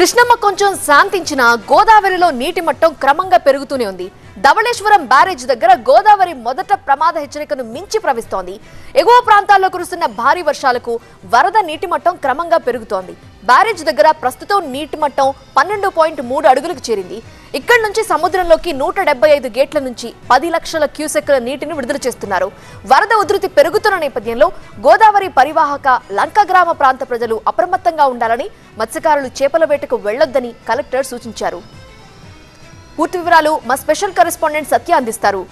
కృష్ణమ్మ కొంచెం శాంతించిన గోదావరిలో నీటి మట్టం క్రమంగా పెరుగుతూనే ఉంది. ధవళేశ్వరం బ్యారేజ్ దగ్గర గోదావరి మొదట ప్రమాద హెచ్చరికను మించి ప్రవహిస్తోంది. ఎగువ ప్రాంతాల్లో కురుస్తున్న భారీ వర్షాలకు వరద నీటి మట్టం క్రమంగా పెరుగుతోంది. బ్యారేజ్ దగ్గర ప్రస్తుతం నీటి మట్టం 12.3 అడుగులకు చేరింది. ఇక్కడి నుంచి సముద్రంలోకి 175 గేట్ల నుంచి 10 లక్షల క్యూసెక్ల నీటిని విడుదల చేస్తున్నారు. వరద ఉధృతి పెరుగుతున్న నేపథ్యంలో గోదావరి పరివాహక లంక గ్రామ ప్రాంత ప్రజలు అప్రమత్తంగా ఉండాలని, మత్స్యకారులు చేపల వేటకు వెళ్లొద్దని కలెక్టర్ సూచించారు. పూర్తి వివరాలు మా స్పెషల్ కరెస్పాండెంట్ సత్య అందిస్తారు.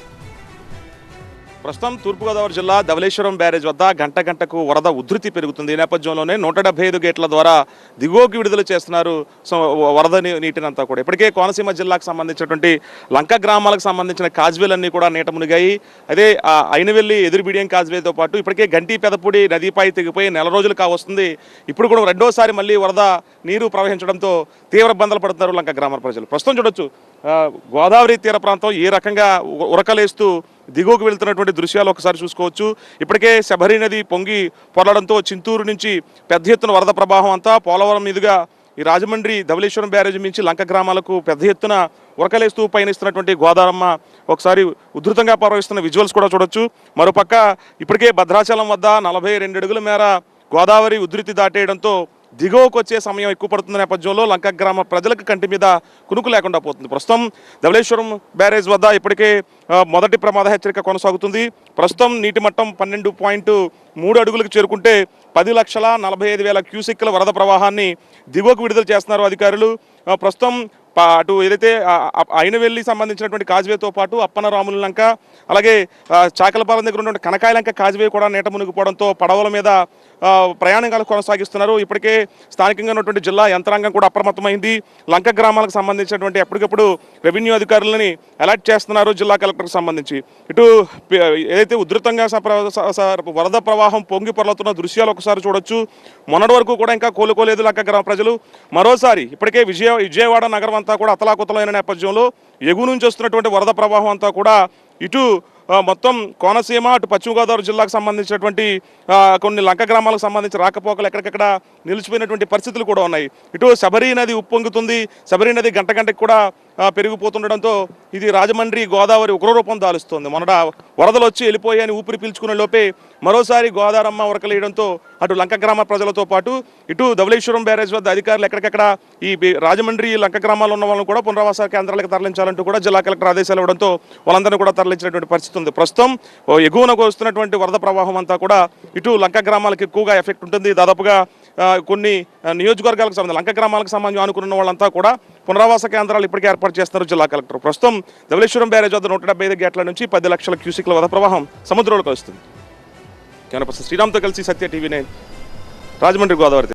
ప్రస్తుతం తూర్పుగోదావరి జిల్లా ధవళేశ్వరం బ్యారేజ్ వద్ద గంట గంటకు వరద ఉధృతి పెరుగుతుంది. ఈ నేపథ్యంలోనే 175 గేట్ల ద్వారా దిగువకి విడుదల చేస్తున్నారు వరద నీటినంతా కూడా. ఇప్పటికే కోనసీమ జిల్లాకు సంబంధించినటువంటి లంక గ్రామాలకు సంబంధించిన కాజ్వేలన్నీ కూడా నీట మునిగాయి. అదే అయినవెల్లి ఎదురుబిడియం కాజ్వేతో పాటు ఇప్పటికే గంటి పెదపూడి నదిపై తెగిపోయి నెల రోజులు కావస్తుంది. ఇప్పుడు కూడా రెండోసారి మళ్ళీ వరద నీరు ప్రవహించడంతో తీవ్ర ఇబ్బందులు పడుతున్నారు లంక గ్రామ ప్రజలు. ప్రస్తుతం చూడొచ్చు గోదావరి తీర ప్రాంతం ఏ రకంగా ఉరకలేస్తూ దిగువకు వెళ్తున్నటువంటి దృశ్యాలు ఒకసారి చూసుకోవచ్చు. ఇప్పటికే శబరి నది పొంగి పొరలడంతో చింతూరు నుంచి పెద్ద ఎత్తున వరద ప్రవాహం అంతా పోలవరం మీదుగా ఈ రాజమండ్రి ధవళేశ్వరం బ్యారేజ్ నుంచి లంక గ్రామాలకు పెద్ద ఎత్తున ఉరకలేస్తూ పయనిస్తున్నటువంటి గోదావరమ్మ ఒకసారి ఉధృతంగా ప్రవహిస్తున్న విజువల్స్ కూడా చూడొచ్చు. మరోపక్క ఇప్పటికే భద్రాచలం వద్ద 42 అడుగుల మేర గోదావరి ఉధృతి దాటేయడంతో దిగువకు వచ్చే సమయం ఎక్కువ పడుతున్న నేపథ్యంలో లంక గ్రామ ప్రజలకు కంటి మీద కునుకు లేకుండా పోతుంది. ప్రస్తుతం ధవళేశ్వరం బ్యారేజ్ వద్ద ఇప్పటికే మొదటి ప్రమాద హెచ్చరిక కొనసాగుతుంది. ప్రస్తుతం నీటి మట్టం 12.3 అడుగులకు చేరుకుంటే 10,45,000 క్యూసెక్ల వరద ప్రవాహాన్ని దిగువకు విడుదల చేస్తున్నారు అధికారులు. ప్రస్తుతం అటు ఏదైతే అయినవెల్లి సంబంధించినటువంటి కాజ్వేతో పాటు అప్పనరాముల లంక, అలాగే చాకలపాలెం దగ్గర ఉన్నటువంటి కనకాయ లంక కాజ్వే కూడా నీట మునిగిపోవడంతో పడవల మీద ప్రయాణాలు కొనసాగిస్తున్నారు. ఇప్పటికే స్థానికంగా ఉన్నటువంటి జిల్లా యంత్రాంగం కూడా అప్రమత్తమైంది. లంక గ్రామాలకు సంబంధించినటువంటి ఎప్పటికప్పుడు రెవెన్యూ అధికారులని అలర్ట్ చేస్తున్నారు జిల్లా కలెక్టర్కి సంబంధించి. ఇటు ఏదైతే ఉధృతంగా వరద ప్రవాహం పొంగి పొరలుతున్న దృశ్యాలు ఒకసారి చూడొచ్చు. మొన్నటి వరకు కూడా ఇంకా కోలుకోలేదు లంక గ్రామ ప్రజలు. మరోసారి ఇప్పటికే విజయవాడ నగరం అంతా కూడా అతలాకుతలైన నేపథ్యంలో ఎగువ నుంచి వస్తున్నటువంటి వరద ప్రవాహం అంతా కూడా ఇటు మొత్తం కోనసీమ, అటు పశ్చిమ గోదావరి జిల్లాకు సంబంధించినటువంటి కొన్ని లంక గ్రామాలకు సంబంధించి రాకపోకలు ఎక్కడికెక్కడ నిలిచిపోయినటువంటి పరిస్థితులు కూడా ఉన్నాయి. ఇటు శబరి నది ఉప్పొంగుతుంది. శబరి నది గంట గంటకు కూడా పెరిగిపోతుండడంతో ఇది రాజమండ్రి గోదావరి ఉగ్రరూపం దాలుస్తుంది. మొన్నట వరదలు వచ్చి వెళ్ళిపోయాయని ఊపిరి పీల్చుకునే లోపే మరోసారి గోదావరమ్మ ఉరకలేయడంతో అటు లంక గ్రామ ప్రజలతో పాటు ఇటు ధవళేశ్వరం బ్యారేజ్ వద్ద అధికారులు ఎక్కడికెక్కడ ఈ రాజమండ్రి లంక గ్రామాల్లో ఉన్న వాళ్ళని కూడా పునరావాస కేంద్రాలకు తరలించాలంటూ కూడా జిల్లా కలెక్టర్ ఆదేశాలు ఇవ్వడంతో వాళ్ళందరినీ కూడా తరలించినటువంటి పరిస్థితి ఉంది. ప్రస్తుతం ఎగువనకు వస్తున్నటువంటి వరద ప్రవాహం అంతా కూడా ఇటు లంక గ్రామాలకు ఎక్కువగా ఎఫెక్ట్ ఉంటుంది. దాదాపుగా కొన్ని నియోజకవర్గాలకు సంబంధించి లంక గ్రామాలకు సంబంధించి అనుకున్న వాళ్ళంతా కూడా పునరావాస కేంద్రాలు ఇప్పటికే ఏర్పాటు చేస్తున్నారు జిల్లా కలెక్టర్. ప్రస్తుతం ధవళేశ్వరం బ్యారేజ్ వద్ద 175 గేట్ల నుంచి 10 లక్షల క్యూసెక్ల వరద ప్రవాహం సముద్రంలోకి వస్తుంది. శ్రీరామ్తో కలిసి సత్య టీవీ 9 రాజమండ్రి గోదావరి.